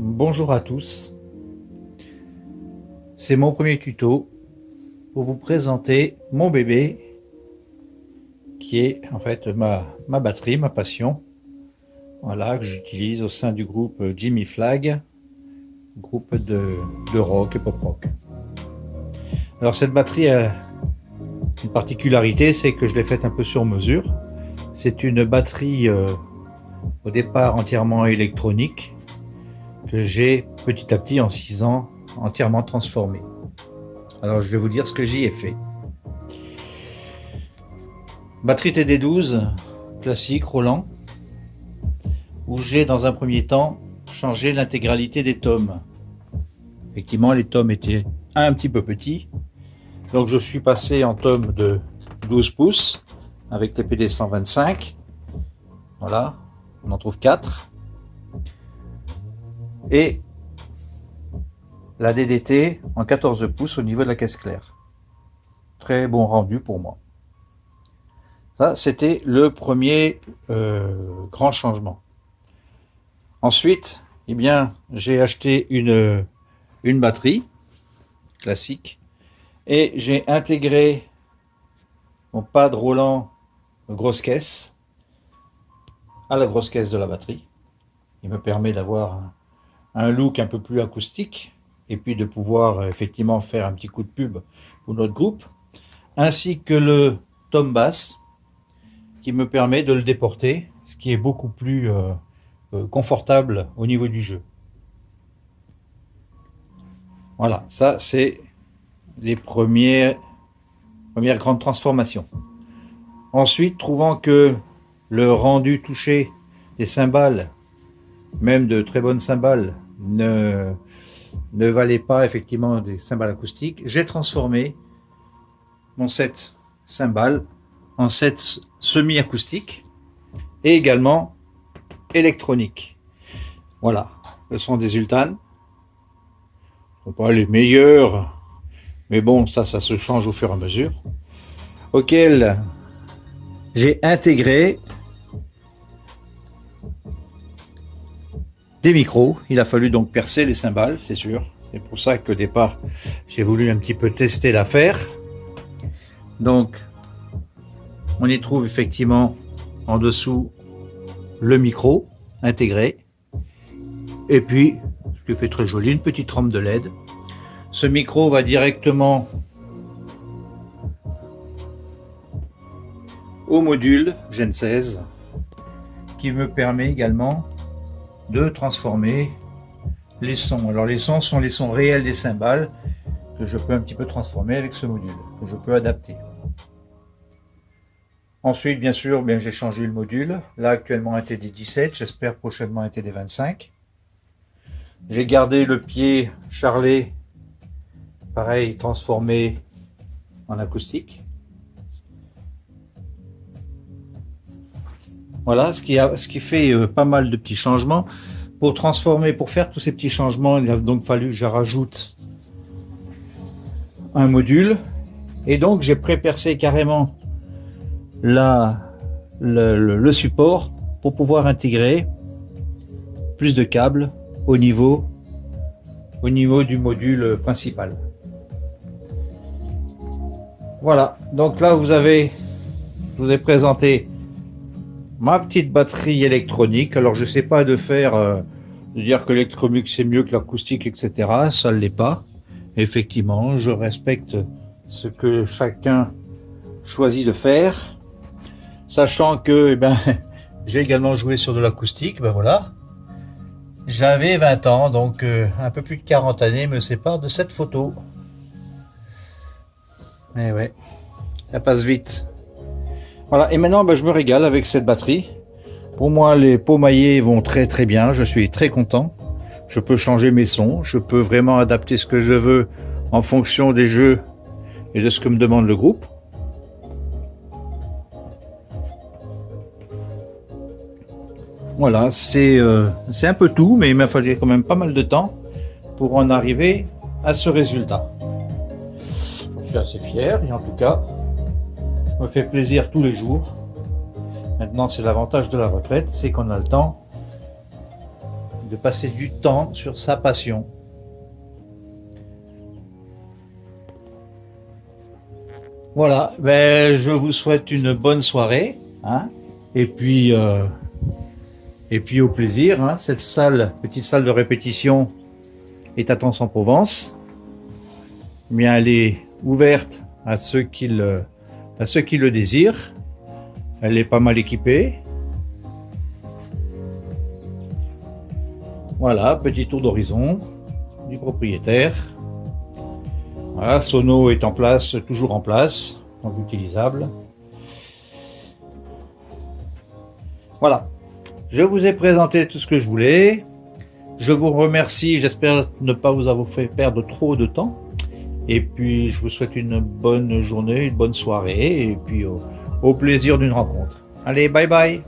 Bonjour à tous, c'est mon premier tuto pour vous présenter mon bébé qui est en fait ma batterie, ma passion, voilà, que j'utilise au sein du groupe Jimmy Flag, groupe de rock et pop rock. Alors cette batterie a une particularité, c'est que je l'ai faite un peu sur mesure. C'est une batterie au départ entièrement électronique que j'ai petit à petit en 6 ans entièrement transformée. Alors je vais vous dire ce que j'y ai fait. Batterie TD12 classique Roland, où j'ai dans un premier temps changé l'intégralité des tomes. Effectivement les tomes étaient un petit peu petits, donc je suis passé en tome de 12 pouces avec les PD 125. Voilà, on en trouve 4. Et la DDT en 14 pouces au niveau de la caisse claire. Très bon rendu pour moi. Ça, c'était le premier grand changement. Ensuite, eh bien, j'ai acheté une batterie classique et j'ai intégré mon pad Roland grosse caisse à la grosse caisse de la batterie. Il me permet d'avoir un look un peu plus acoustique et puis de pouvoir effectivement faire un petit coup de pub pour notre groupe, ainsi que le tom bass qui me permet de le déporter, ce qui est beaucoup plus confortable au niveau du jeu. Voilà, ça c'est les premières grandes transformations. Ensuite, trouvant que le rendu touché des cymbales, même de très bonnes cymbales, ne valait pas effectivement des cymbales acoustiques, j'ai transformé mon set cymbales en set semi-acoustique et également électronique. Voilà, ce sont des Ultan. Ce ne sont pas les meilleurs, mais bon, ça se change au fur et à mesure. Auquel j'ai intégré des micros. Il a fallu donc percer les cymbales, c'est sûr. C'est pour ça qu'au départ, j'ai voulu un petit peu tester l'affaire. Donc, on y trouve effectivement en dessous le micro intégré. Et puis, ce qui fait très joli, une petite rampe de LED. Ce micro va directement au module Gen 16 qui me permet également de transformer les sons. Alors les sons sont les sons réels des cymbales que je peux un petit peu transformer avec ce module, que je peux adapter. Ensuite, bien sûr, j'ai changé le module. Là, actuellement, un TD17, j'espère prochainement un TD25. J'ai gardé le pied charlet, pareil, transformé en acoustique. Voilà, ce qui fait pas mal de petits changements. Pour faire tous ces petits changements, il a donc fallu que je rajoute un module. Et donc, j'ai pré-percé carrément le support pour pouvoir intégrer plus de câbles au niveau du module principal. Voilà, donc là, je vous ai présenté ma petite batterie électronique. Alors je sais pas de dire que l'électronique c'est mieux que l'acoustique, etc. Ça ne l'est pas. Effectivement, je respecte ce que chacun choisit de faire, sachant que j'ai également joué sur de l'acoustique. Voilà, j'avais 20 ans, donc un peu plus de 40 années me séparent de cette photo. Et ouais, ça passe vite. Voilà, et maintenant je me régale avec cette batterie. Pour moi, les pots maillés vont très très bien, je suis très content. Je peux changer mes sons, je peux vraiment adapter ce que je veux en fonction des jeux et de ce que me demande le groupe. Voilà, c'est un peu tout, mais il m'a fallu quand même pas mal de temps pour en arriver à ce résultat. Je suis assez fier, et en tout cas, me fait plaisir tous les jours. Maintenant, c'est l'avantage de la retraite, c'est qu'on a le temps de passer du temps sur sa passion. Voilà, ben, je vous souhaite une bonne soirée, hein, et puis au plaisir, hein. Cette petite salle de répétition est à Tence-en-Provence, mais elle est ouverte à ceux qui le désirent. Elle est pas mal équipée. Voilà, petit tour d'horizon du propriétaire. Voilà, Sono est en place, toujours en place, donc utilisable. Voilà, je vous ai présenté tout ce que je voulais. Je vous remercie, j'espère ne pas vous avoir fait perdre trop de temps. Et puis, je vous souhaite une bonne journée, une bonne soirée, et puis au plaisir d'une rencontre. Allez, bye bye!